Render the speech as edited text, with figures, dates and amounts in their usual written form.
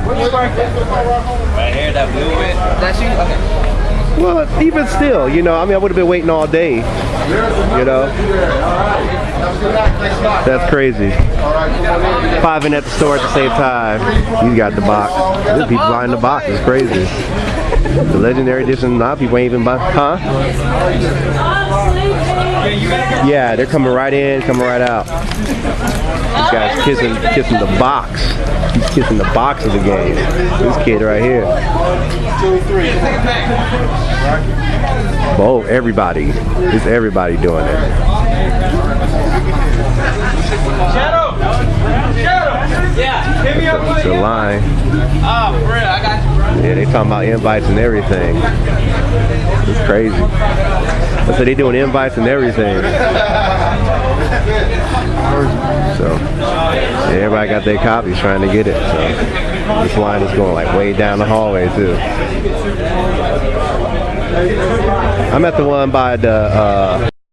Right here, that blue one. That's you? Okay. Well, even still, you know, I mean, I would have been waiting all day, you know. That's crazy. 5 in at the store at the same time. You got the box. There's people buying the box. It's crazy. The Legendary Edition, a lot of people ain't even buying. Huh? Yeah, they're coming right in, coming right out. This guy's kissing the box. He's kissing the box of the game. This kid right here. 2, 3. Oh, everybody. It's everybody doing it. Shadow! Yeah, hit me up. It's a line. Oh, for real, I got you. Yeah, they talking about invites and everything. It's crazy. I said they doing invites and everything. So, yeah, everybody got their copies trying to get it. So, this line is going like way down the hallway too. I'm at the one by the